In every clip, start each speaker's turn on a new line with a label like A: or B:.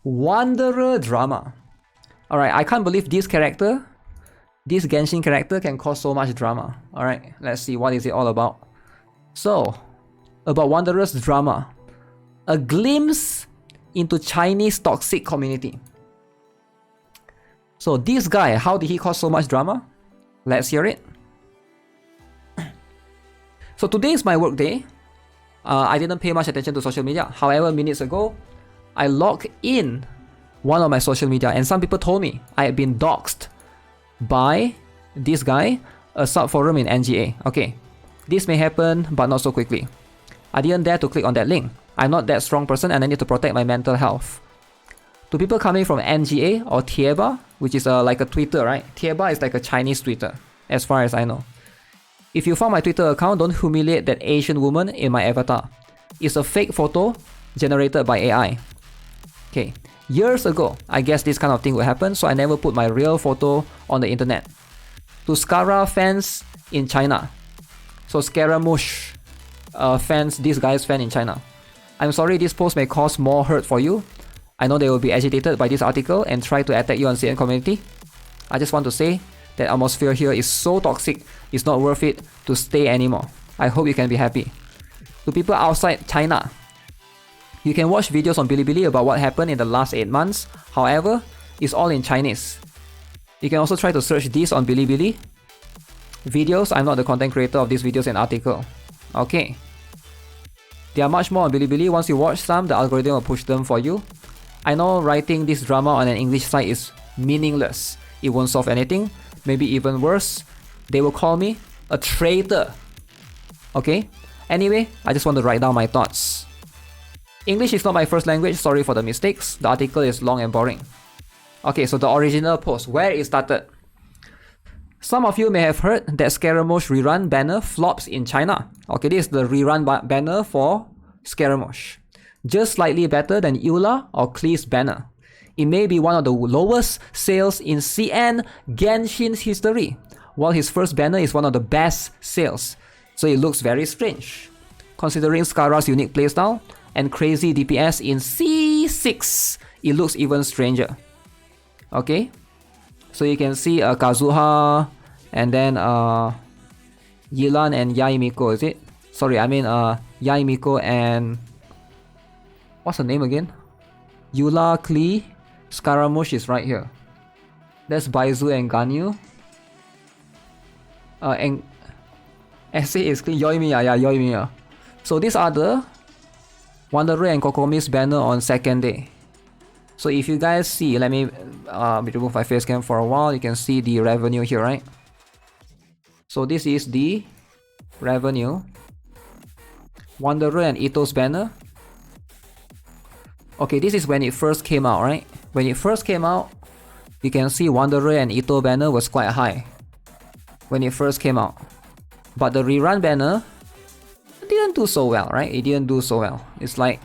A: Wanderer drama. Alright, I can't believe this character, this Genshin character can cause so much drama. Alright, let's see what is it all about. So, about Wanderer's drama. A glimpse into Chinese toxic community. So this guy, how did he cause so much drama? Let's hear it. So today is my work day. I didn't pay much attention to social media. However, minutes ago, I logged in one of my social media and some people told me I had been doxxed by this guy, a subforum in NGA. Okay, this may happen but not so quickly. I didn't dare to click on that link. I'm not that strong person and I need to protect my mental health. To people coming from NGA or Tieba, which is like a Twitter, right? Tieba is like a Chinese Twitter, as far as I know. If you found my Twitter account, don't humiliate that Asian woman in my avatar. It's a fake photo generated by AI. Okay, years ago, I guess this kind of thing would happen, so I never put my real photo on the internet. To Skara fans in China, so Scaramouche fans, this guy's fan in China, I'm sorry this post may cause more hurt for you. I know they will be agitated by this article and try to attack you on CN community. I just want to say that atmosphere here is so toxic, it's not worth it to stay anymore. I hope you can be happy. To people outside China, you can watch videos on Bilibili about what happened in the last 8 months. However, it's all in Chinese. You can also try to search this on Bilibili. Videos, I'm not the content creator of these videos and article. Okay. There are much more on Bilibili. Once you watch some, the algorithm will push them for you. I know writing this drama on an English site is meaningless. It won't solve anything. Maybe even worse, they will call me a traitor. Okay? Anyway, I just want to write down my thoughts. English is not my first language, sorry for the mistakes. The article is long and boring. Okay, so the original post, where it started. Some of you may have heard that Scaramouche rerun banner flops in China. Okay, this is the rerun banner for Scaramouche. Just slightly better than Eula or Klee's banner. It may be one of the lowest sales in CN Genshin's history, while his first banner is one of the best sales. So it looks very strange. Considering Skara's unique playstyle and crazy DPS in C6, it looks even stranger. Okay, so you can see Kazuha and then Yilan and Yaimiko, is it? Sorry, I mean Yaimiko and what's her name again? Eula, Klee, Scaramouche is right here. That's Baizu and Ganyu. And SA is Klee, Yoimiya, yeah, Yoimiya. So these are the Wanderer and Kokomi's banner on second day. So if you guys see, let me remove my face cam for a while, you can see the revenue here, right? So this is the revenue. Wanderer and Ito's banner. Okay, this is when it first came out, right? When it first came out, you can see Wanderer and Ito banner was quite high when it first came out. But the rerun banner didn't do so well, right? It didn't do so well. It's like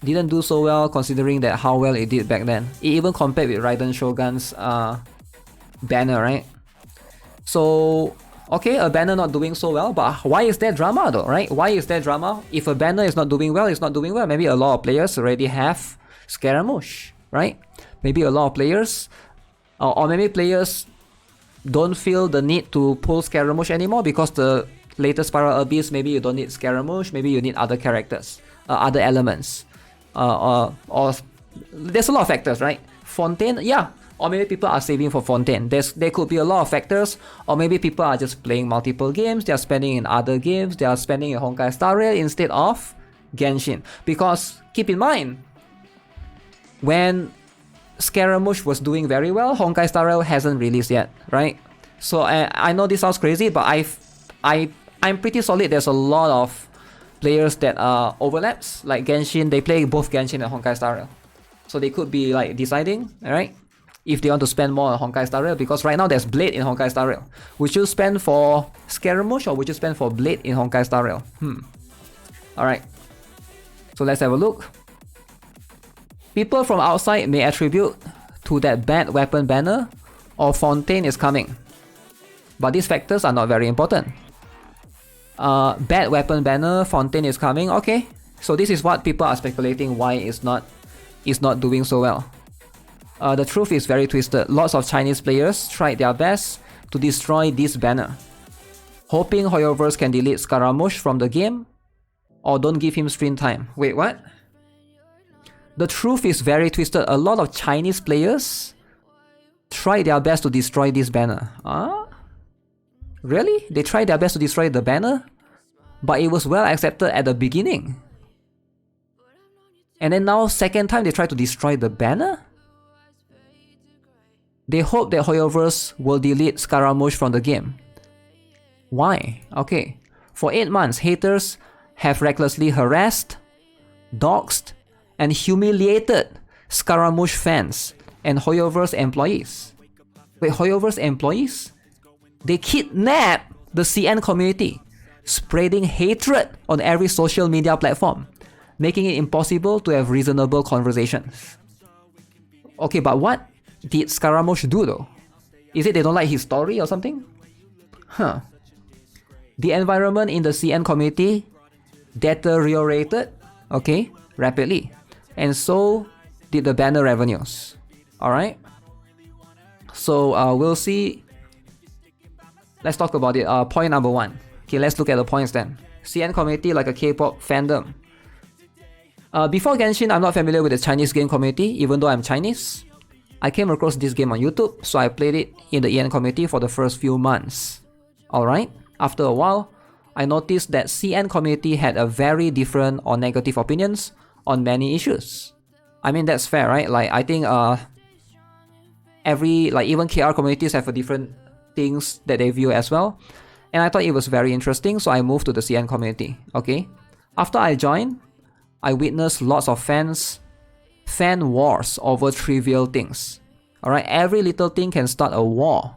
A: didn't do so well considering that how well it did back then. It even compared with Raiden Shogun's banner, right? So okay, a banner not doing so well, but why is there drama though, right? Why is there drama? If a banner is not doing well, it's not doing well. Maybe a lot of players already have Scaramouche, right? Maybe a lot of players, or maybe players don't feel the need to pull Scaramouche anymore because the latest Spiral Abyss, maybe you don't need Scaramouche, maybe you need other characters, other elements. Or there's a lot of factors, right? Fontaine, yeah. Or maybe people are saving for Fontaine. There could be a lot of factors. Or maybe people are just playing multiple games. They are spending in other games. They are spending in Honkai Star Rail instead of Genshin. Because keep in mind, when Scaramouche was doing very well, Honkai Star Rail hasn't released yet, right? So I know this sounds crazy, but I'm pretty solid. There's a lot of players that overlaps. Like Genshin, they play both Genshin and Honkai Star Rail. So they could be like deciding, alright, if they want to spend more on Honkai Star Rail, because right now there's Blade in Honkai Star Rail. Would you spend for Scaramouche or would you spend for Blade in Honkai Star Rail? Alright, so let's have a look. People from outside may attribute to that bad weapon banner or Fontaine is coming. But these factors are not very important. Bad weapon banner, Fontaine is coming, okay. So this is what people are speculating why it's not doing so well. The truth is very twisted. Lots of Chinese players tried their best to destroy this banner, hoping Hoyoverse can delete Scaramouche from the game or don't give him screen time. Wait, what? The truth is very twisted. A lot of Chinese players tried their best to destroy this banner. Really? They tried their best to destroy the banner? But it was well accepted at the beginning. And then now, second time they try to destroy the banner? They hope that Hoyoverse will delete Scaramouche from the game. Why? Okay. For 8 months, haters have recklessly harassed, doxed, and humiliated Scaramouche fans and Hoyoverse employees. Wait, Hoyoverse employees? They kidnapped the CN community, spreading hatred on every social media platform, making it impossible to have reasonable conversations. Okay, but what did Scaramouche do though? Is it they don't like his story or something? The environment in the CN community deteriorated, okay, rapidly. And so did the banner revenues. Alright? So we'll see. Let's talk about it. Point number 1. Okay, let's look at the points then. CN community like a K-pop fandom. Before Genshin, I'm not familiar with the Chinese game community, even though I'm Chinese. I came across this game on YouTube, so I played it in the EN community for the first few months. Alright? After a while, I noticed that CN community had a very different or negative opinions on many issues. I mean, that's fair, right? Like, I think even KR communities have a different things that they view as well. And I thought it was very interesting, so I moved to the CN community. Okay? After I joined, I witnessed lots of fan wars over trivial things. Alright, every little thing can start a war.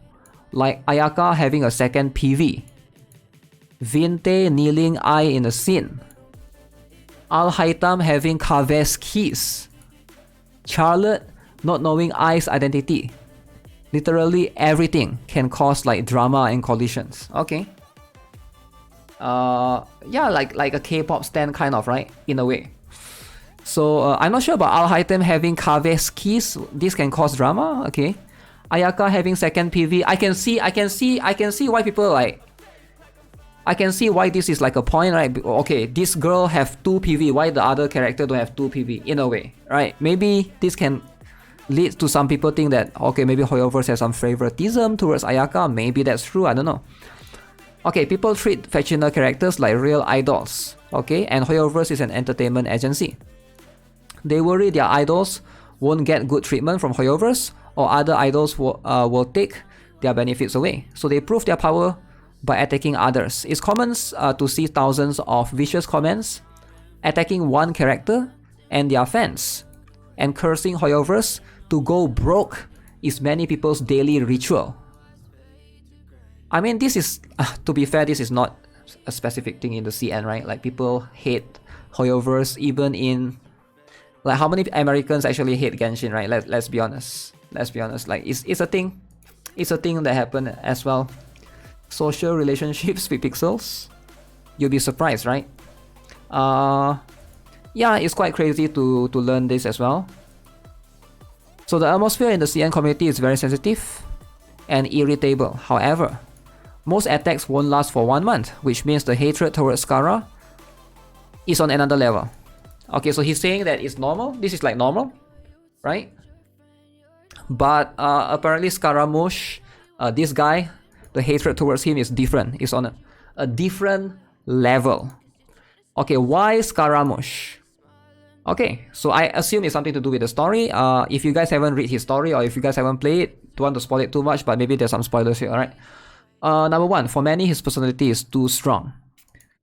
A: Like Ayaka having a second PV, Vinte kneeling eye in a scene, Al-Haitam having Kave's keys, Charlotte not knowing Ai's identity. Literally everything can cause like drama and collisions. Okay. Yeah, like a K-pop stan kind of, right? In a way. So I'm not sure about Al-Haitam having Kave's keys. This can cause drama. Okay. Ayaka having second PV. I can see why people like. I can see why this is like a point, right? Okay, this girl have 2 PV. Why the other character don't have 2 PV? In a way, right? Maybe this can lead to some people think that okay, maybe Hoyoverse has some favoritism towards Ayaka. Maybe that's true. I don't know. Okay, people treat fictional characters like real idols. Okay, and Hoyoverse is an entertainment agency. They worry their idols won't get good treatment from Hoyoverse, or other idols will take their benefits away. So they prove their power by attacking others. It's common to see thousands of vicious comments attacking one character and their fans, and cursing Hoyoverse to go broke is many people's daily ritual. I mean, this is, to be fair, this is not a specific thing in the CN, right? Like, people hate Hoyoverse even in... Like, how many Americans actually hate Genshin, right? Let's be honest. Let's be honest. Like, it's a thing. It's a thing that happened as well. Social relationships with pixels. You'll be surprised, right? Yeah, it's quite crazy to learn this as well. So the atmosphere in the CN community is very sensitive and irritable. However, most attacks won't last for 1 month, which means the hatred towards Scara is on another level. Okay, so he's saying that it's normal. This is like normal, right? But apparently Scaramouche, this guy, the hatred towards him is different. It's on a different level. Okay, why Scaramouche? Okay, so I assume it's something to do with the story. If you guys haven't read his story, or if you guys haven't played it, don't want to spoil it too much, but maybe there's some spoilers here, alright? Number 1, for many his personality is too strong.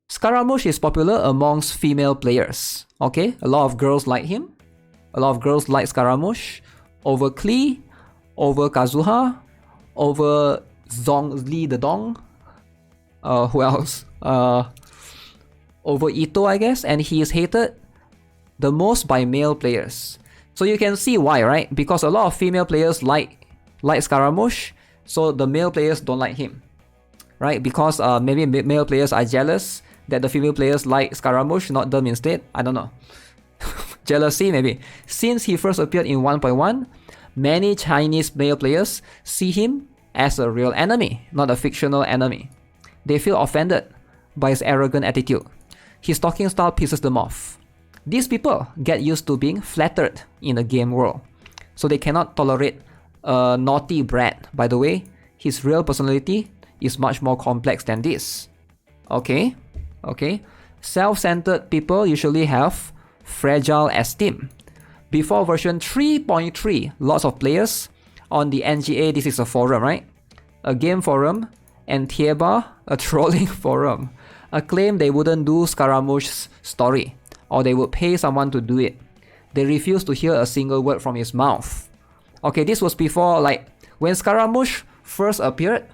A: Scaramouche is popular amongst female players. Okay, a lot of girls like him. A lot of girls like Scaramouche over Klee, over Kazuha, over Zhongli the Dong. Who else? Over Ito, I guess, and he is hated the most by male players. So you can see why, right? Because a lot of female players like Scaramouche, so the male players don't like him, right? Because maybe male players are jealous That the female players like Scaramouche, not them instead? I don't know. Jealousy, maybe. Since he first appeared in 1.1, many Chinese male players see him as a real enemy, not a fictional enemy. They feel offended by his arrogant attitude. His talking style pisses them off. These people get used to being flattered in the game world, so they cannot tolerate a naughty brat. By the way, his real personality is much more complex than this. Okay. Self-centered people usually have fragile esteem. Before version 3.3, lots of players on the NGA, this is a forum, right? A game forum, and Tieba, a trolling forum, claim they wouldn't do Scaramouche's story, or they would pay someone to do it. They refuse to hear a single word from his mouth. Okay, this was before, like, when Scaramouche first appeared,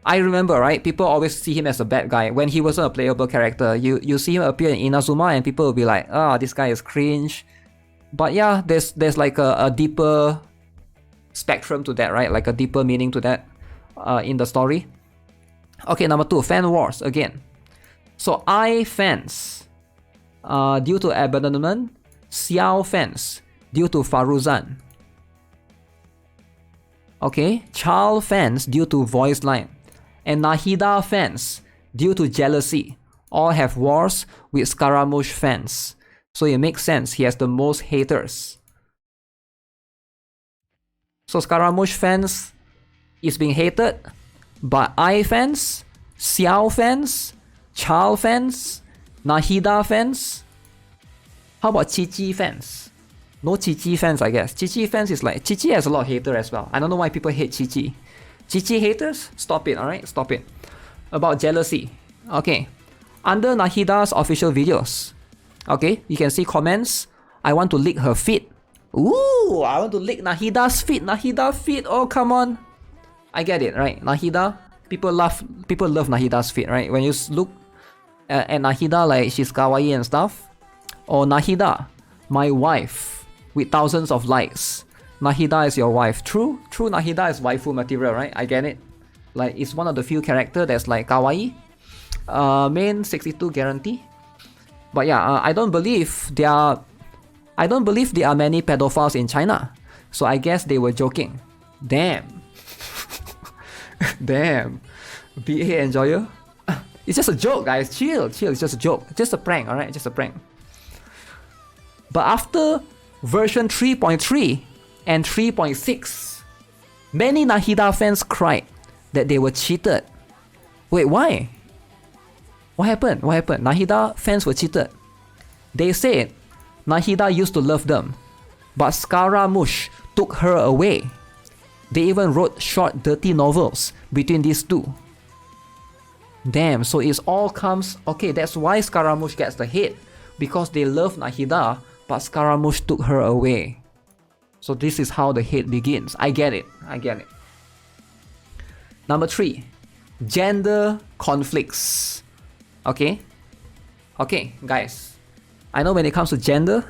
A: I remember, right? People always see him as a bad guy. When he wasn't a playable character, you see him appear in Inazuma and people will be like, this guy is cringe. But yeah, there's like a deeper spectrum to that, right? Like a deeper meaning to that in the story. Okay, number 2, fan wars again. So I fans due to abandonment, Xiao fans due to Faruzan. Okay, Charl fans due to voice line, and Nahida fans due to jealousy all have wars with Scaramouche fans. So it makes sense, he has the most haters. So Scaramouche fans is being hated, but I fans, Xiao fans, Charl fans, Nahida fans. How about Chi fans? No Chi fans, I guess. Chi fans is like, Chi has a lot of haters as well. I don't know why people hate Chi. Chi haters? Stop it, alright? Stop it. About jealousy. Okay. Under Nahida's official videos, okay, you can see comments. I want to lick her feet. Ooh, I want to lick Nahida's feet. Nahida feet. Oh, come on. I get it, right? Nahida. People love Nahida's feet, right? When you look at Nahida, like she's kawaii and stuff. Or Nahida, my wife, with thousands of likes. Nahida is your wife. True, Nahida is waifu material, right? I get it. Like, it's one of the few characters that's like kawaii. Main 62 guarantee. But yeah, I don't believe there are many pedophiles in China. So I guess they were joking. Damn. Damn. BA enjoyer. It's just a joke, guys. Chill. It's just a joke. Just a prank, alright? Just a prank. But after version 3.3 and 3.6, many Nahida fans cried that they were cheated. Wait, why? What happened? Nahida fans were cheated. They said Nahida used to love them, but Scaramouche took her away. They even wrote short, dirty novels between these two. Damn, so it all comes... Okay, that's why Scaramouche gets the hate. Because they love Nahida, but Scaramouche took her away. So this is how the hate begins. I get it. Number 3. Gender conflicts. Okay, guys. I know when it comes to gender,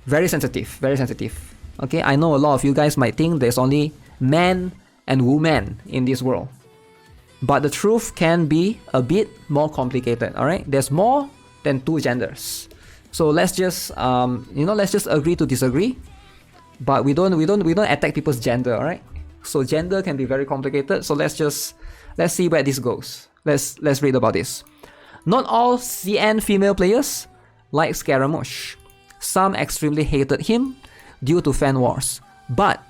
A: very sensitive. Okay, I know a lot of you guys might think there's only men and women in this world. But the truth can be a bit more complicated, alright? There's more than 2 genders. So let's just let's just agree to disagree. But we don't attack people's gender, alright? So gender can be very complicated. So let's see where this goes. Let's read about this. Not all CN female players like Scaramouche. Some extremely hated him due to fan wars. But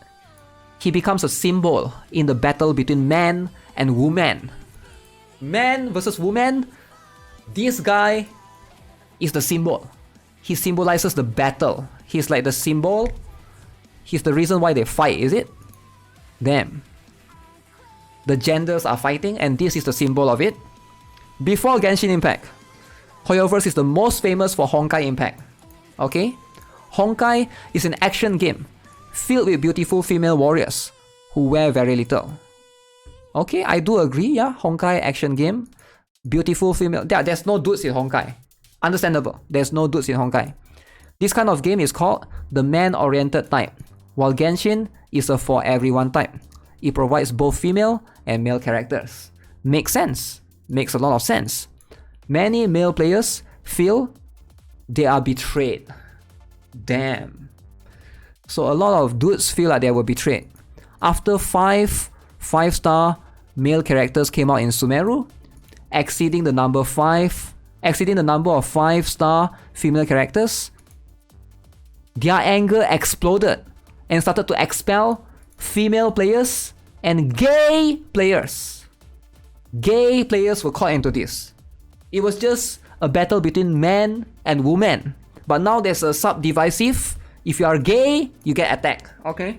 A: he becomes a symbol in the battle between man and woman. Man versus woman. This guy is the symbol. He symbolizes the battle. He's like the symbol. He's the reason why they fight, is it? Damn. The genders are fighting and this is the symbol of it. Before Genshin Impact, Hoyoverse is the most famous for Honkai Impact. Okay? Honkai is an action game filled with beautiful female warriors who wear very little. Okay, I do agree, yeah. Honkai action game. Beautiful female... there's no dudes in Honkai. Understandable. There's no dudes in Honkai. This kind of game is called the man-oriented type, while Genshin is a for everyone type. It provides both female and male characters. Makes sense. Makes a lot of sense. Many male players feel they are betrayed. Damn. So a lot of dudes feel like they were betrayed. After 5-star male characters came out in Sumeru, exceeding the number of 5-star female characters, their anger exploded and started to expel female players and gay players. Gay players were caught into this. It was just a battle between men and women. But now there's a subdivisive. If you are gay, you get attacked. Okay?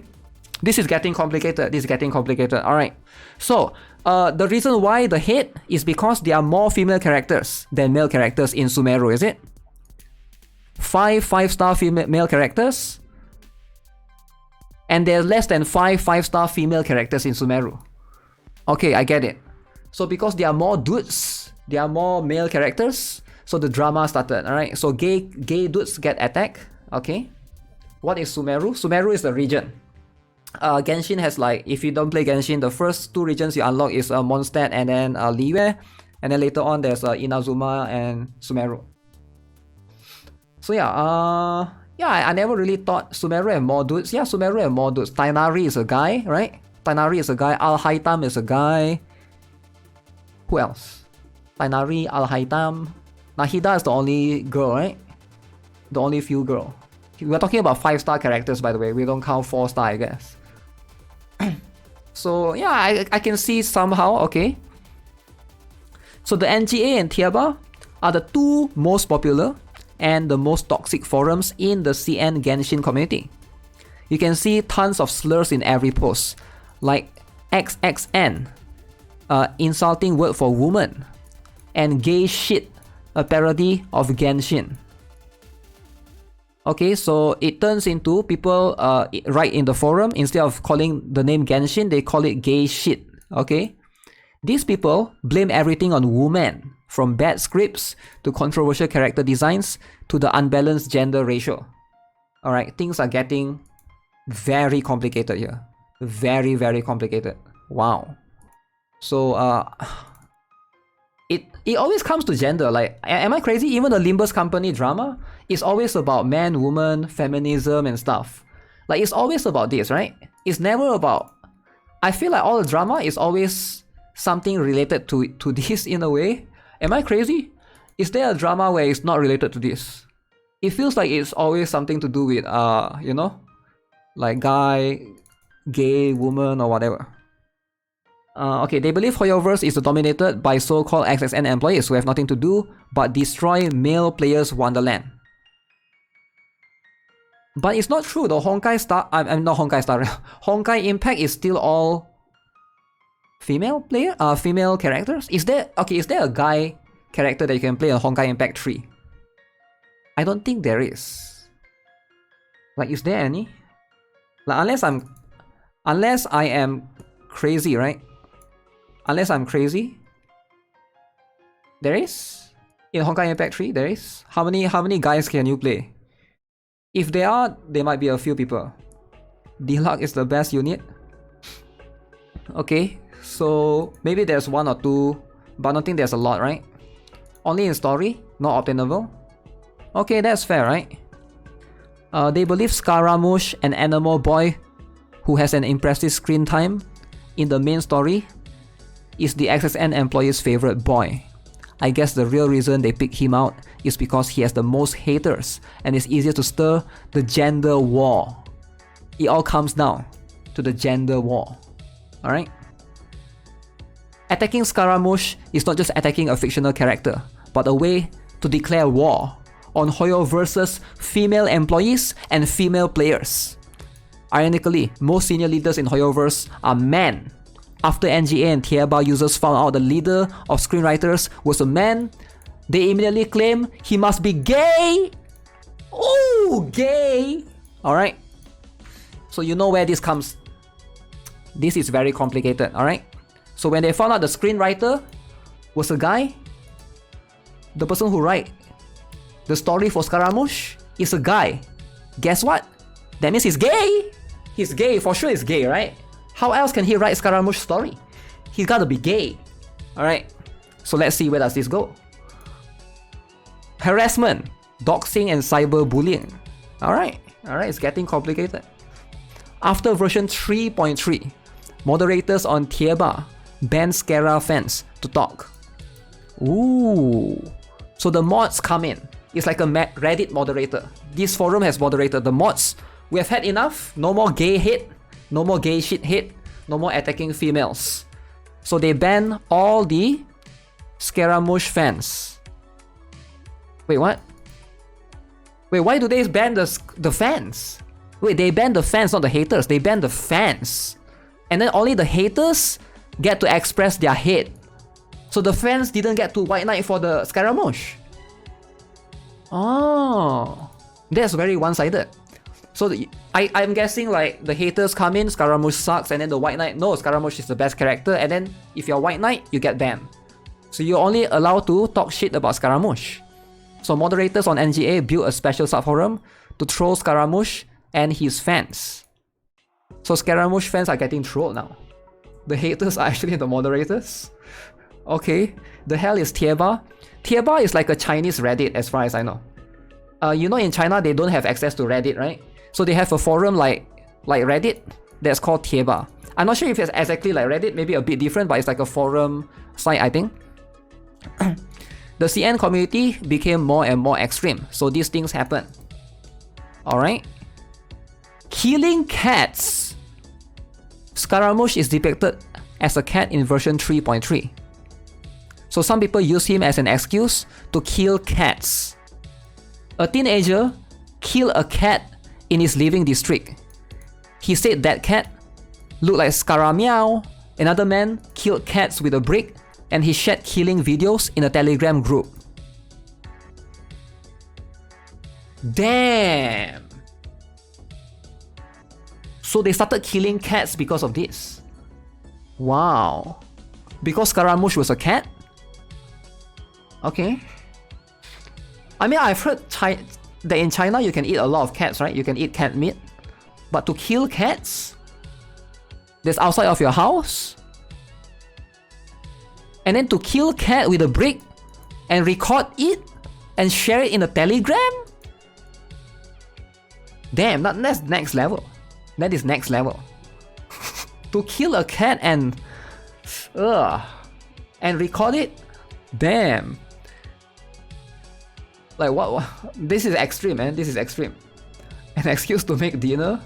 A: This is getting complicated. Alright. So, the reason why the hate is because there are more female characters than male characters in Sumeru, is it? 5-star male characters, and there's less than 5-star female characters in Sumeru. Okay, I get it. So because there are more dudes, there are more male characters, so the drama started. Alright, so gay dudes get attacked. Okay, what is Sumeru? Sumeru is the region. Genshin has, like, if you don't play Genshin, the first 2 regions you unlock is Mondstadt and then Liyue, and then later on there's Inazuma and Sumeru. So yeah, I never really thought Sumeru had more dudes. Yeah, Sumeru had more dudes. Tainari is a guy, right? Tainari is a guy. Al-Haitam is a guy. Who else? Tainari, Al-Haitam. Nahida is the only girl, right? The only few girl. We're talking about 5-star characters, by the way. We don't count 4-star, I guess. So yeah, I can see somehow, okay. So the NGA and Tiaba are the 2 most popular and the most toxic forums in the CN Genshin community. You can see tons of slurs in every post, like XXN, insulting word for woman, and gay shit, a parody of Genshin. Okay, so it turns into people write in the forum, instead of calling the name Genshin, they call it gay shit. Okay, these people blame everything on women, from bad scripts to controversial character designs to the unbalanced gender ratio. Alright, things are getting very complicated here. Very, very complicated. Wow. So, it always comes to gender. Like, am I crazy? Even the Limbus Company drama is always about man, woman, feminism and stuff. Like, it's always about this, right? It's never about... I feel like all the drama is always something related to this in a way. Am I crazy? Is there a drama where it's not related to this? It feels like it's always something to do with, you know, like guy, gay, woman, or whatever. Okay, they believe Hoyoverse is dominated by so-called XXN employees who have nothing to do but destroy male players' wonderland. But it's not true. The Honkai Star, I'm not Honkai Star. Honkai Impact is still all female characters. Is there a guy character that you can play on Honkai Impact 3? I don't think there is. Like, is there any? Like, unless I am crazy, right? Unless I'm crazy, there is? In Honkai Impact 3, there is? How many guys can you play? If there are, there might be a few people. D-Lock is the best unit. Okay, so maybe there's 1 or 2, but I don't think there's a lot, right? Only in story, not obtainable. Okay, that's fair, right? They believe Scaramouche, an animal boy who has an impressive screen time in the main story, is the XSN employee's favorite boy. I guess the real reason they pick him out is because he has the most haters and it's easier to stir the gender war. It all comes down to the gender war. Alright? Attacking Scaramouche is not just attacking a fictional character, but a way to declare war on Hoyoverse's female employees and female players. Ironically, most senior leaders in Hoyoverse are men. After NGA and Tieba users found out the leader of screenwriters was a man, they immediately claim he must be gay! Ooh, gay! Alright? So you know where this comes. This is very complicated, alright? So when they found out the screenwriter was a guy, the person who write the story for Scaramouche is a guy. Guess what? That means he's gay! He's gay, for sure he's gay, right? How else can he write Scaramouche's story? He's gotta be gay. Alright, so let's see where does this go. Harassment, doxing and cyberbullying. Alright, it's getting complicated. After version 3.3, moderators on Tieba banned Scara fans to talk. Ooh. So the mods come in. It's like a Reddit moderator. This forum has moderated the mods. We have had enough. No more gay hate. No more gay shit hate. No more attacking females. So they ban all the Scaramouche fans. Wait, what? Wait, why do they ban the fans? Wait, they ban the fans, not the haters. They ban the fans. And then only the haters get to express their hate. So the fans didn't get to White Knight for the Scaramouche. Oh, that's very one-sided. So I'm guessing like the haters come in, Scaramouche sucks, and then the White Knight, no, Scaramouche is the best character, and then if you're White Knight, you get banned. So you're only allowed to talk shit about Scaramouche. So moderators on NGA built a special subforum to troll Scaramouche and his fans. So Scaramouche fans are getting trolled now. The haters are actually the moderators. Okay, the hell is Tieba? Tieba is like a Chinese Reddit as far as I know. You know in China they don't have access to Reddit, right? So they have a forum like Reddit that's called Tieba. I'm not sure if it's exactly like Reddit, maybe a bit different, but it's like a forum site, I think. The CN community became more and more extreme, so these things happen. Alright? Killing cats. Scaramouche is depicted as a cat in version 3.3. So some people use him as an excuse to kill cats. A teenager killed a cat in his living district. He said that cat looked like Scarammeow. Another man killed cats with a brick, and he shared killing videos in a Telegram group. Damn! So they started killing cats because of this. Wow. Because Scaramouche was a cat? Okay. I mean, I've heard that in China you can eat a lot of cats, right? You can eat cat meat. But to kill cats? That's outside of your house? And then to kill cat with a brick and record it and share it in a Telegram? Damn, that's next level. That is next level. To kill a cat and record it? Damn. Like what? This is extreme, man. This is extreme. An excuse to make dinner?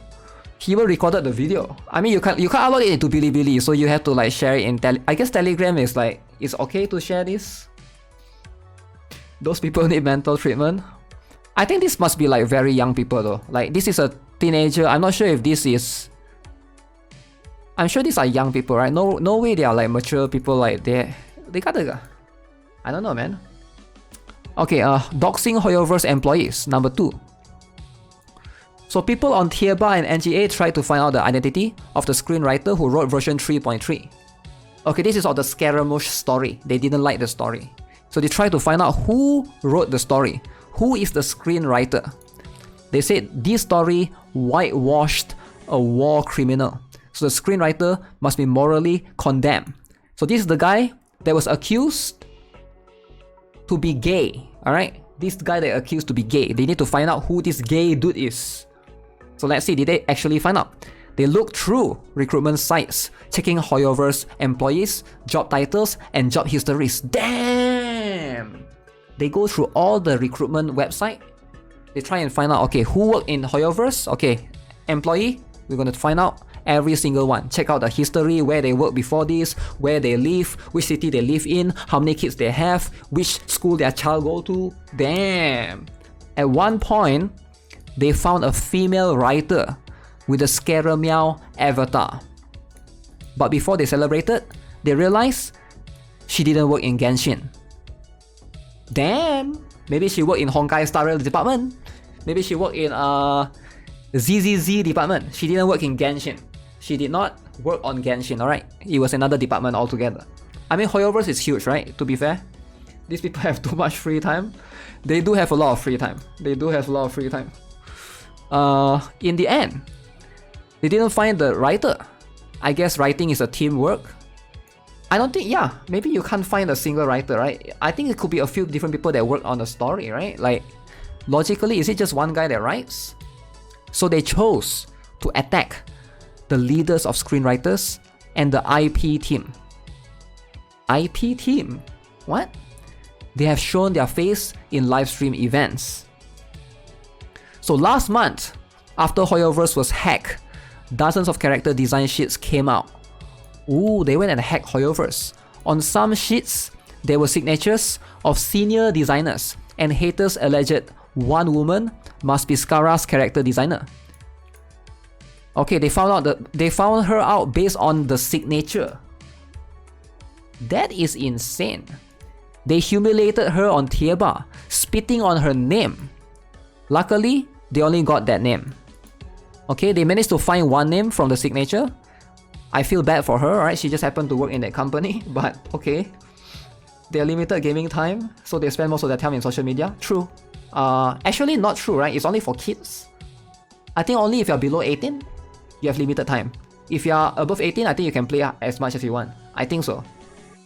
A: He even recorded the video. I mean, you can't upload it into Bilibili, so you have to like share it in I guess Telegram is like, it's okay to share this. Those people need mental treatment. I think this must be like very young people though. Like this is a teenager. I'm not sure if this is. I'm sure these are young people, right? No way they are like mature people. Like they gotta. I don't know, man. Okay, doxing Hoyoverse employees, number 2. So people on Tieba and NGA tried to find out the identity of the screenwriter who wrote version 3.3. Okay, this is all the Scaramouche story. They didn't like the story. So they tried to find out who wrote the story. Who is the screenwriter? They said this story whitewashed a war criminal. So the screenwriter must be morally condemned. So this is the guy that was accused to be gay. Alright? This guy that accused to be gay. They need to find out who this gay dude is. So let's see, did they actually find out? They looked through recruitment sites, checking Hoyoverse employees, job titles, and job histories. Damn! They go through all the recruitment website. They try and find out, okay, who worked in Hoyoverse? Okay, employee, we're going to find out every single one. Check out the history, where they worked before this, where they live, which city they live in, how many kids they have, which school their child go to. Damn! At one point, they found a female writer with a Scarammeow avatar. But before they celebrated, they realized she didn't work in Genshin. Damn! Maybe she worked in Honkai Star Rail department. Maybe she worked in ZZZ department. She didn't work in Genshin. She did not work on Genshin, alright? It was another department altogether. I mean, Hoyoverse is huge, right? To be fair. These people have too much free time. They do have a lot of free time. They do have a lot of free time. In the end, they didn't find the writer. I guess writing is a teamwork. I don't think, yeah, maybe you can't find a single writer, right? I think it could be a few different people that work on the story, right? Like, logically, is it just one guy that writes? So they chose to attack the leaders of screenwriters and the IP team. IP team? What? They have shown their face in livestream events. So last month, after Hoyoverse was hacked, dozens of character design sheets came out. Ooh, they went and hacked Hoyoverse. On some sheets, there were signatures of senior designers, and haters alleged one woman must be Skara's character designer. Okay, they found her out based on the signature. That is insane. They humiliated her on Tieba, spitting on her name. Luckily, they only got that name. Okay, they managed to find one name from the signature. I feel bad for her, right? She just happened to work in that company, but okay. They're limited gaming time, so they spend most of their time in social media. True. Actually not true, right? It's only for kids. I think only if you're below 18, you have limited time. If you're above 18, I think you can play as much as you want. I think so.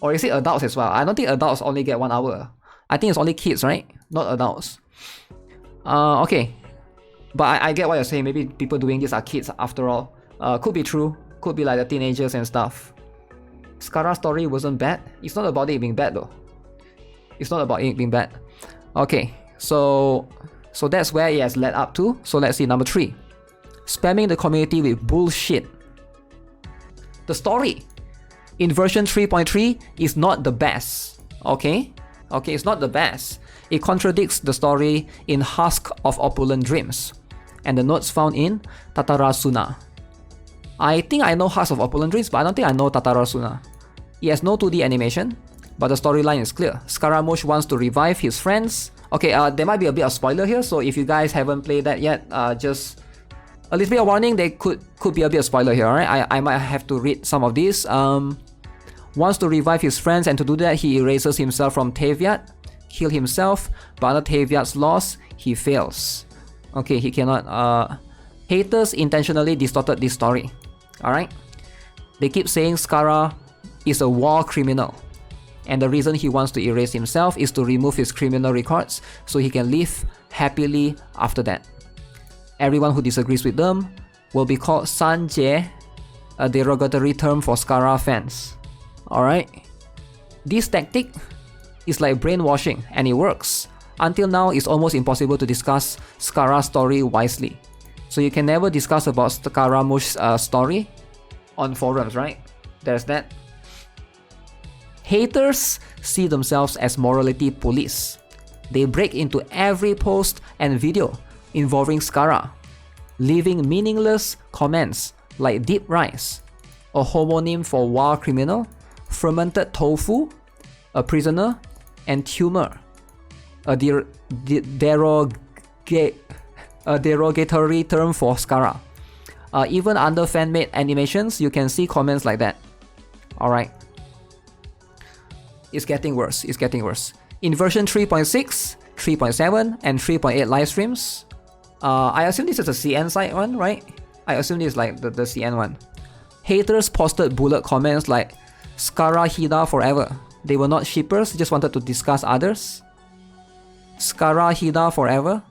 A: Or is it adults as well? I don't think adults only get 1 hour. I think it's only kids, right? Not adults. Okay. But I get what you're saying. Maybe people doing this are kids after all. Could be true. Could be like the teenagers and stuff. Skara's story wasn't bad. It's not about it being bad though. It's not about it being bad. Okay, so that's where it has led up to. So let's see, number 3. Spamming the community with bullshit. The story in version 3.3 is not the best. Okay, it's not the best. It contradicts the story in Husk of Opulent Dreams and the notes found in Tatarasuna. I think I know Husk of Opulent Dreams, but I don't think I know Tatarasuna. It has no 2D animation, but the storyline is clear. Scaramouche wants to revive his friends. Okay, there might be a bit of spoiler here, so if you guys haven't played that yet, just a little bit of warning, there could be a bit of spoiler here, alright? I might have to read some of these. Wants to revive his friends, and to do that, he erases himself from Teviat, kill himself, but under Teviat's laws, he fails. Okay, he cannot. Haters intentionally distorted this story. Alright? They keep saying Skara is a war criminal, and the reason he wants to erase himself is to remove his criminal records so he can live happily after that. Everyone who disagrees with them will be called Sanje, a derogatory term for Skara fans. Alright? This tactic is like brainwashing, and it works. Until now, it's almost impossible to discuss Skara's story wisely. So you can never discuss about Scaramouche's story on forums, right? There's that. Haters see themselves as morality police. They break into every post and video involving Skara, leaving meaningless comments like deep rice, a homonym for war criminal, fermented tofu, a prisoner, and tumor, a derogatory term for Skara. Even under fan-made animations, you can see comments like that. Alright. It's getting worse. It's getting worse. In version 3.6, 3.7, and 3.8 live streams, I assume this is a CN side one, right? I assume this is like the CN one. Haters posted bullet comments like Skara Hida forever. They were not shippers, just wanted to discuss others. Skara Hida forever.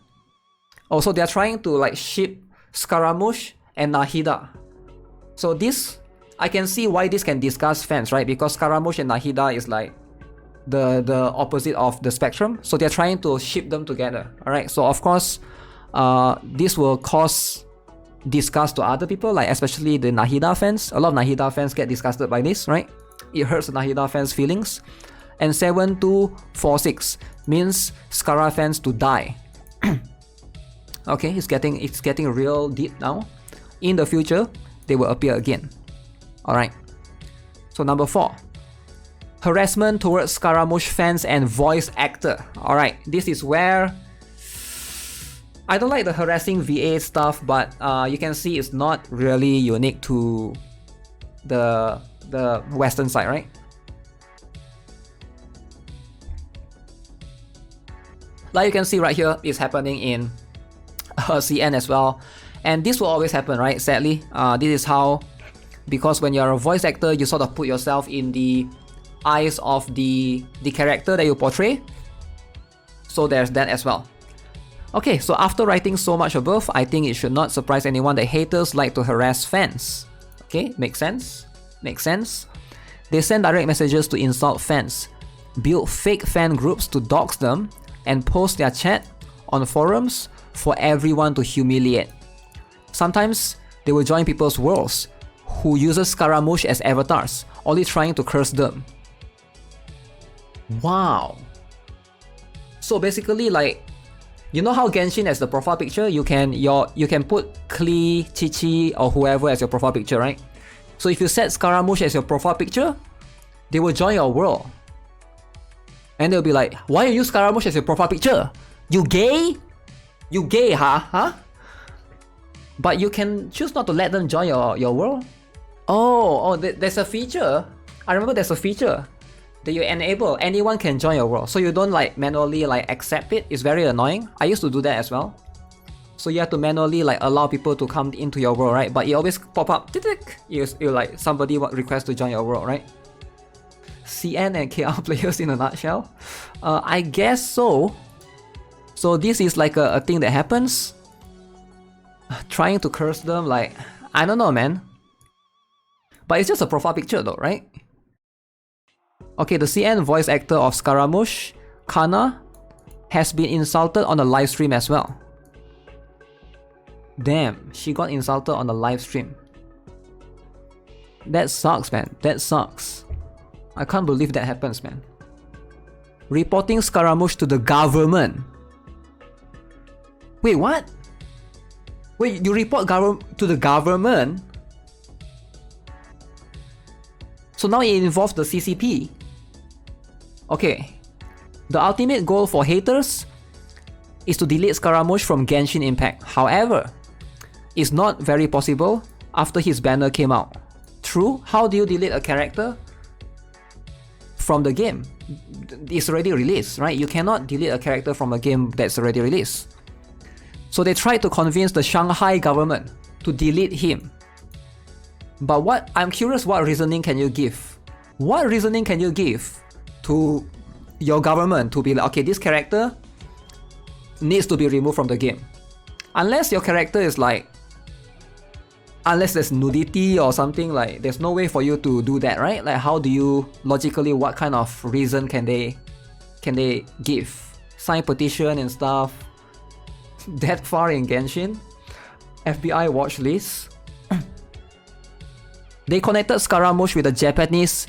A: Also, they're trying to like ship Scaramouche and Nahida. So this, I can see why this can discuss fans, right? Because Scaramouche and Nahida is like the opposite of the spectrum. So they're trying to ship them together. Alright, so of course, this will cause disgust to other people, like especially the Nahida fans. A lot of Nahida fans get disgusted by this, right? It hurts the Nahida fans' feelings. And 7246 means Skara fans to die. Okay, it's getting real deep now. In the future, they will appear again. Alright. So number 4. Harassment towards Scaramouche fans and voice actor. Alright, this is where I don't like the harassing VA stuff, but you can see it's not really unique to the Western side, right? Like you can see right here, it's happening in CN as well. And this will always happen, right? Sadly, this is how because when you're a voice actor, you sort of put yourself in the eyes of the character that you portray. So there's that as well. Okay, so after writing so much above, I think it should not surprise anyone that haters like to harass fans. Okay, makes sense? Makes sense. They send direct messages to insult fans, build fake fan groups to dox them, and post their chat on forums for everyone to humiliate. Sometimes they will join people's worlds who uses Scaramouche as avatars, only trying to curse them. Wow. So basically, like, you know how Genshin as the profile picture, you can put Klee, Chi-Chi, or whoever as your profile picture, right? So if you set Scaramouche as your profile picture, they will join your world. And they'll be like, why you use Scaramouche as your profile picture? You gay? You gay, huh? Huh? But you can choose not to let them join your world. There's a feature. I remember there's a feature that you enable. Anyone can join your world. So you don't like manually like accept it. It's very annoying. I used to do that as well. So you have to manually like allow people to come into your world, right? But it always pop up. You like somebody request to join your world, right? CN and KR players in a nutshell. I guess so. So this is like a thing that happens. Trying to curse them, like, I don't know, man. But it's just a profile picture though, right? Okay, the CN voice actor of Scaramouche, Kana, has been insulted on a live stream as well. Damn, she got insulted on the live stream. That sucks, man. That sucks. I can't believe that happens, man. Reporting Scaramouche to the government. Wait, what? Wait, you report to the government? So now it involves the CCP. Okay. The ultimate goal for haters is to delete Scaramouche from Genshin Impact. However, it's not very possible after his banner came out. True, how do you delete a character from the game? It's already released, right? You cannot delete a character from a game that's already released. So they tried to convince the Shanghai government to delete him. But I'm curious, what reasoning can you give? What reasoning can you give to your government to be like, okay, this character needs to be removed from the game? Unless your character is like, unless there's nudity or something, like there's no way for you to do that, right? Like how do you logically, what kind of reason can they give? Sign petition and stuff. That far in Genshin? FBI watch list. They connected Scaramouche with the Japanese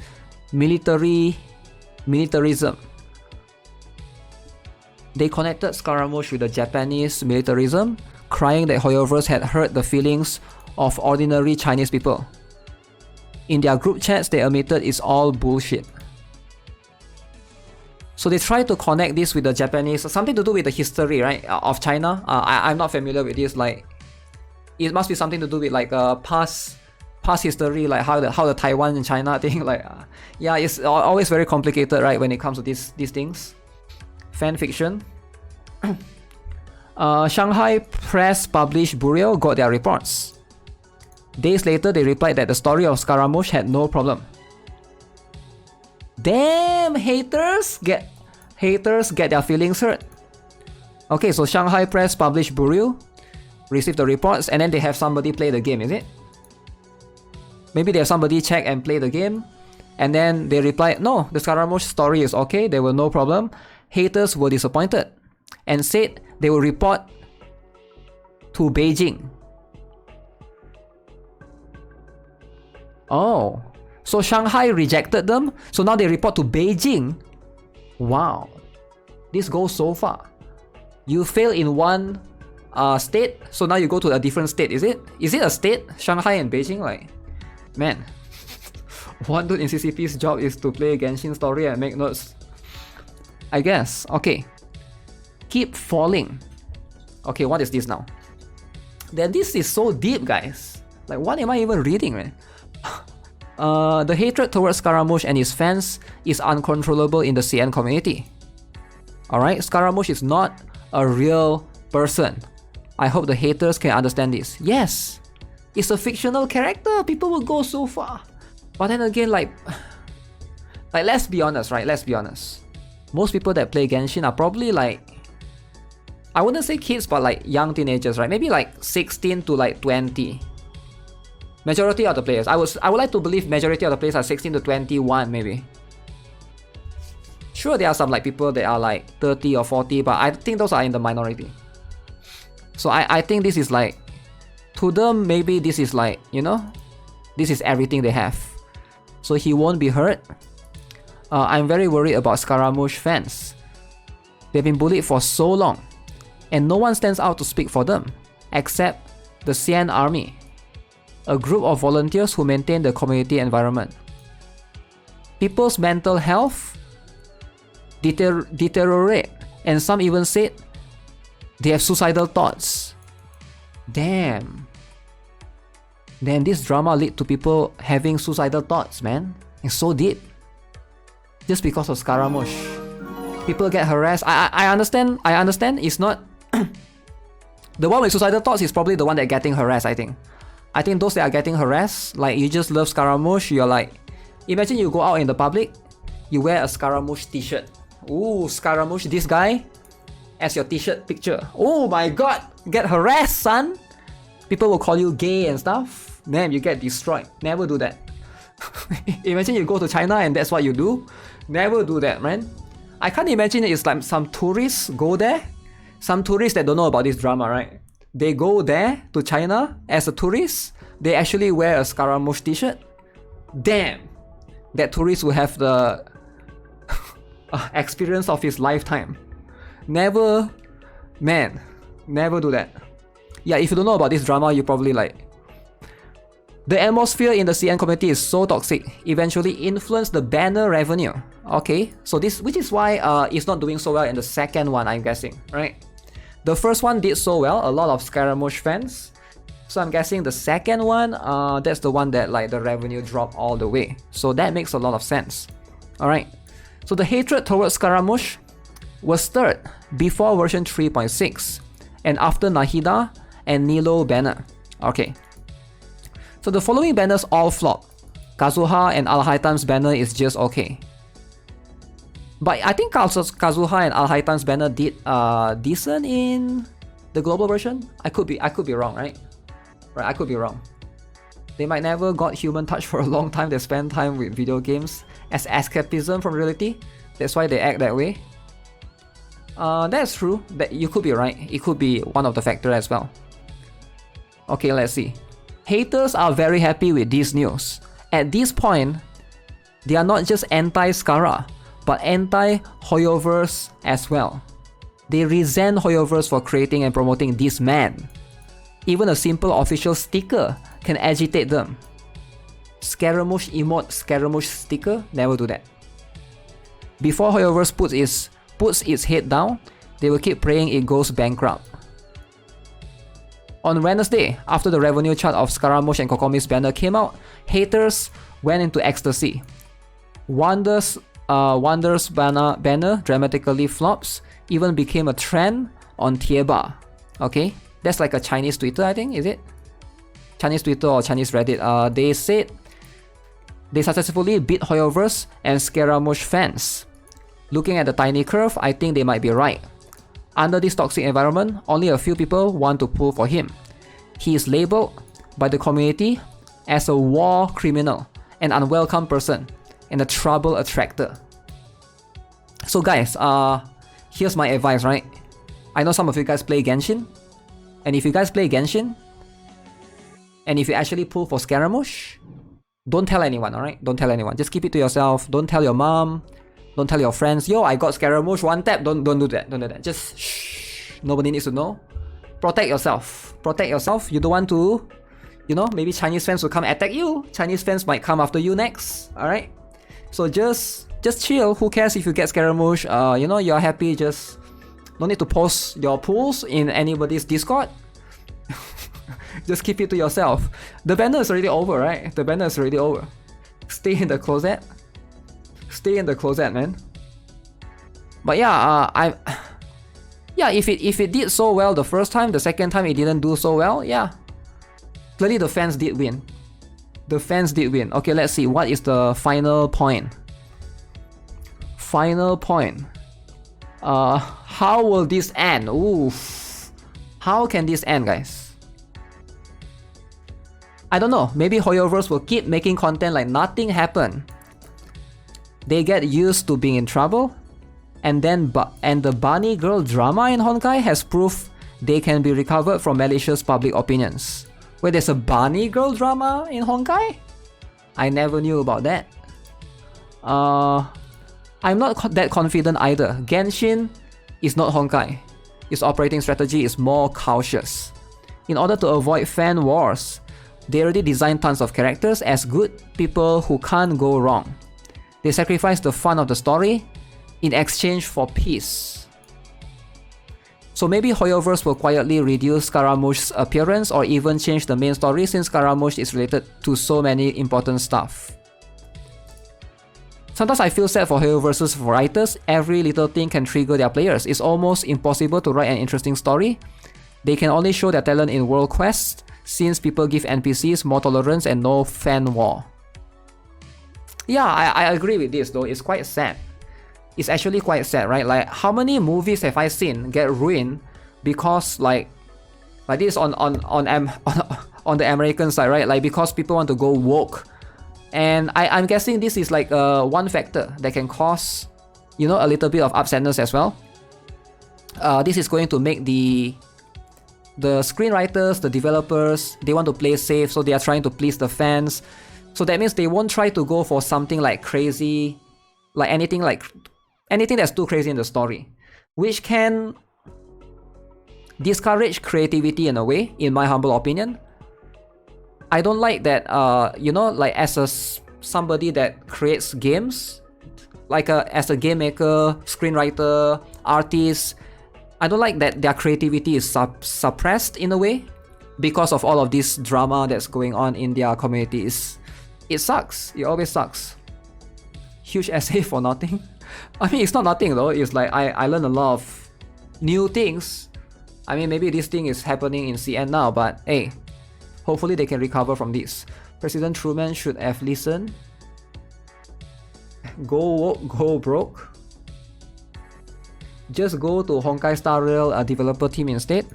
A: militarism. They connected Scaramouche with the Japanese militarism, crying that Hoyoverse had hurt the feelings of ordinary Chinese people. In their group chats, they admitted it's all bullshit. So they try to connect this with the Japanese, something to do with the history, right, of China. I'm not familiar with this. Like, it must be something to do with like past history, like how the Taiwan and China thing. Like, yeah, it's always very complicated, right, when it comes to these things. Fan fiction. Shanghai Press Published Bureau got their reports. Days later, they replied that the story of Scaramouche had no problem. Damn, haters get their feelings hurt. Okay, so Shanghai Press Published Bureau received the reports, and then they have somebody play the game, is it? Maybe they have somebody check and play the game, and then they reply, no, the Scaramouche story is okay, there were no problem. Haters were disappointed and said they will report to Beijing. Oh, so Shanghai rejected them, so now they report to Beijing. Wow, this goes so far. You fail in one state, so now you go to a different state, is it? Is it a state? Shanghai and Beijing? Like, man, one dude in CCP's job is to play Genshin story and make notes, I guess. Okay, keep falling. Okay, what is this now? Then this is so deep, guys. Like, what am I even reading, man? The hatred towards Scaramouche and his fans is uncontrollable in the CN community. Alright, Scaramouche is not a real person. I hope the haters can understand this. Yes, It's a fictional character. People will go so far. But then again, like let's be honest, right? Let's be honest. Most people that play Genshin are probably like, I wouldn't say kids, but like young teenagers, right? Maybe like 16 to like 20. Majority of the players. I would like to believe majority of the players are 16 to 21 maybe. Sure, there are some like people that are like 30 or 40, but I think those are in the minority. So I think this is like, to them maybe this is like, you know, this is everything they have. So he won't be hurt. I'm very worried about Scaramouche fans. They've been bullied for so long, and no one stands out to speak for them, except the CN Army, a group of volunteers who maintain the community environment. People's mental health deteriorate, and some even said they have suicidal thoughts. Damn, this drama lead to people having suicidal thoughts, man. It's so deep. Just because of Scaramouche. People get harassed. I understand it's not the one with suicidal thoughts is probably the one that getting harassed, I think. I think those that are getting harassed, like you just love Scaramouche, you're like, imagine you go out in the public, you wear a Scaramouche t-shirt. Ooh, Scaramouche, this guy as your t-shirt picture. Oh my god, get harassed, son. People will call you gay and stuff. Damn, you get destroyed. Never do that. Imagine you go to China and that's what you do. Never do that, man. I can't imagine it's like some tourists go there. Some tourists that don't know about this drama, right? They go there to China as a tourist. They actually wear a Scaramouche t-shirt. Damn, that tourist will have the experience of his lifetime. Never, man, never do that. Yeah, if you don't know about this drama, you probably like, the atmosphere in the CN community is so toxic, eventually influenced the banner revenue. Okay, so this, which is why it's not doing so well in the second one, I'm guessing, right? The first one did so well, a lot of Scaramouche fans. So I'm guessing the second one, that's the one that like the revenue dropped all the way. So that makes a lot of sense. Alright, so the hatred towards Scaramouche was stirred before version 3.6 and after Nahida and Nilo banner. Okay. So the following banners all flop. Kazuha and Alhaitan's banner is just okay. But I think Kazuha and Alhaitan's banner did decent in the global version. I could be wrong, right? Right, I could be wrong. They might never got human touch for a long time. They spend time with video games as escapism from reality. That's why they act that way. That's true. That you could be right. It could be one of the factors as well. Okay, let's see. Haters are very happy with this news. At this point, they are not just anti-Skara, but anti-Hoyoverse as well. They resent Hoyoverse for creating and promoting this man. Even a simple official sticker can agitate them. Scaramouche emote, Scaramouche sticker, never do that. Before Hoyoverse puts its head down, they will keep praying it goes bankrupt. On Wednesday, after the revenue chart of Scaramouche and Kokomi's banner came out, haters went into ecstasy. Wander's banner dramatically flops, even became a trend on Tieba. Okay, that's like a Chinese Twitter, I think, is it? Chinese Twitter or Chinese Reddit. They said they successfully beat Hoyoverse and Scaramouche fans. Looking at the tiny curve, I think they might be right. Under this toxic environment, only a few people want to pull for him. He is labeled by the community as a war criminal, an unwelcome person, and a trouble attractor. So guys, here's my advice, right? I know some of you guys play Genshin, and if you guys play Genshin, and if you actually pull for Scaramouche, don't tell anyone, alright? Don't tell anyone. Just keep it to yourself. Don't tell your mom. Don't tell your friends, yo, I got Scaramouche, one tap. Don't do that. Don't do that. Just shh. Nobody needs to know. Protect yourself. Protect yourself. You don't want to, you know, maybe Chinese fans will come attack you. Chinese fans might come after you next. Alright? So just chill. Who cares if you get Scaramouche? You know, you're happy. Just no need to post your pulls in anybody's Discord. Just keep it to yourself. The banner is already over, right? The banner is already over. Stay in the closet. Stay in the closet, man. But yeah, if it did so well the first time, the second time it didn't do so well, yeah. Clearly the fans did win. The fans did win. Okay, let's see. What is the final point? Final point. How will this end? Oof. How can this end, guys? I don't know. Maybe Hoyoverse will keep making content like nothing happened. They get used to being in trouble, and the bunny girl drama in Honkai has proof they can be recovered from malicious public opinions. Wait, there's a bunny girl drama in Honkai? I never knew about that. I'm not that confident either. Genshin is not Honkai. Its operating strategy is more cautious. In order to avoid fan wars, they already designed tons of characters as good people who can't go wrong. They sacrifice the fun of the story in exchange for peace. So maybe Hoyoverse will quietly reduce Scaramouche's appearance or even change the main story since Scaramouche is related to so many important stuff. Sometimes I feel sad for Hoyoverse's writers. Every little thing can trigger their players. It's almost impossible to write an interesting story. They can only show their talent in world quests since people give NPCs more tolerance and no fan war. Yeah, I agree with this though. It's quite sad. It's actually quite sad, right? Like, how many movies have I seen get ruined because like this on the American side, right? Like because people want to go woke, and I'm guessing this is like one factor that can cause, you know, a little bit of upsetness as well. This is going to make the screenwriters, the developers, they want to play safe, so they are trying to please the fans. So that means they won't try to go for something like crazy, like anything that's too crazy in the story, which can discourage creativity in a way, in my humble opinion. I don't like that, you know, like as somebody that creates games, like as a game maker, screenwriter, artist, I don't like that their creativity is suppressed in a way because of all of this drama that's going on in their communities. It sucks. It always sucks. Huge essay for nothing. I mean, it's not nothing though. It's like I learned a lot of new things. I mean, maybe this thing is happening in CN now, but hey, hopefully they can recover from this. President Truman should have listened. Go woke, go broke. Just go to Honkai Star Rail developer team instead.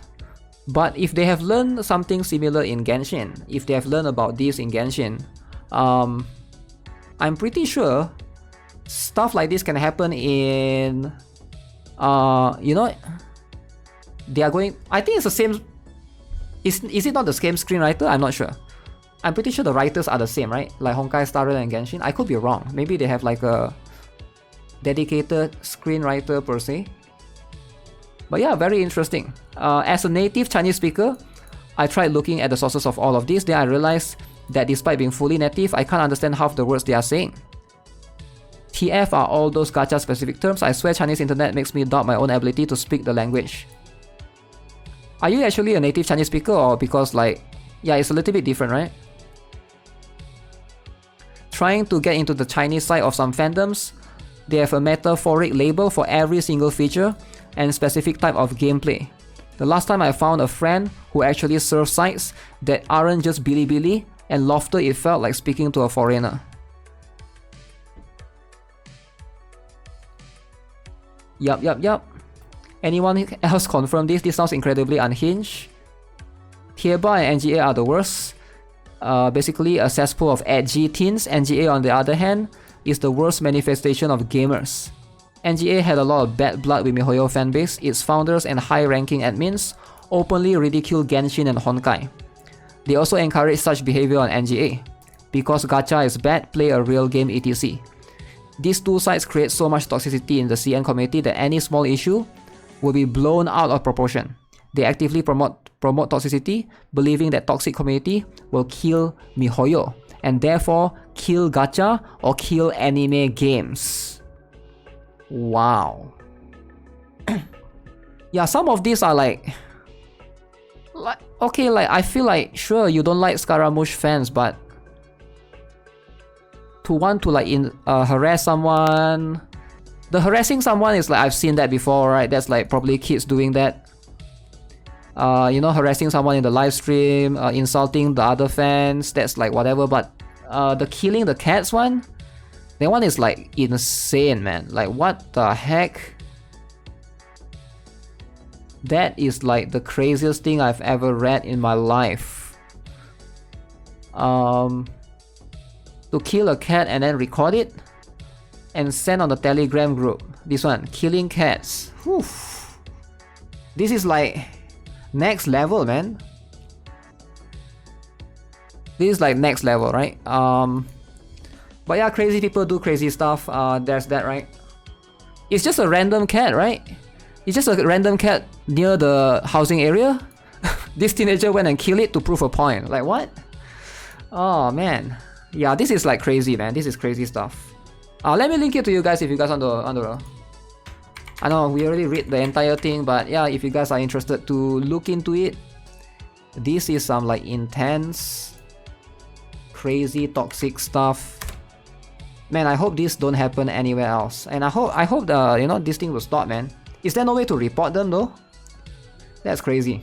A: But if they have learned something similar in Genshin, if they have learned about this in Genshin, I'm pretty sure stuff like this can happen in, you know, they are going, I think it's the same, is it not the same screenwriter? I'm not sure. I'm pretty sure the writers are the same, right? Like Honkai Star Rail and Genshin. I could be wrong. Maybe they have like a dedicated screenwriter per se. But yeah, very interesting. As a native Chinese speaker, I tried looking at the sources of all of this. Then I realized that despite being fully native, I can't understand half the words they are saying. TF are all those gacha specific terms. I swear Chinese internet makes me doubt my own ability to speak the language. Are you actually a native Chinese speaker, or because like, yeah, it's a little bit different, right? Trying to get into the Chinese side of some fandoms, they have a metaphoric label for every single feature and specific type of gameplay. The last time I found a friend who actually serves sites that aren't just Bilibili and Lofter, it felt like speaking to a foreigner. Yup. Anyone else confirm this? This sounds incredibly unhinged. Tieba and NGA are the worst. Basically a cesspool of edgy teens. NGA on the other hand is the worst manifestation of gamers. NGA had a lot of bad blood with MiHoYo fanbase. Its founders and high-ranking admins openly ridicule Genshin and Honkai. They also encourage such behavior on NGA. Because gacha is bad, play a real game etc. These two sides create so much toxicity in the CN community that any small issue will be blown out of proportion. They actively promote toxicity, believing that toxic community will kill MiHoYo and therefore kill gacha or kill anime games. Wow. Yeah, some of these are like okay, like I feel like sure you don't like Scaramouche fans, but to want to like harass someone, the harassing someone is like, I've seen that before, right? That's like probably kids doing that. You know, harassing someone in the live stream, insulting the other fans, that's like whatever. But the killing the cats one, that one is like insane, man. Like what the heck? That is like the craziest thing I've ever read in my life. To kill a cat and then record it and send on the Telegram group. This one, killing cats. Whew. This is like next level, man. This is like next level, right? But yeah, crazy people do crazy stuff. There's that, right? It's just a random cat, right? It's just a random cat near the housing area. This teenager went and killed it to prove a point. Like what? Oh man. Yeah, this is like crazy, man. This is crazy stuff. Let me link it to you guys if you guys want to. I know we already read the entire thing, but yeah, if you guys are interested to look into it, this is some like intense, crazy, toxic stuff. Man, I hope this don't happen anywhere else, and I hope the this thing will stop, man. Is there no way to report them though? That's crazy.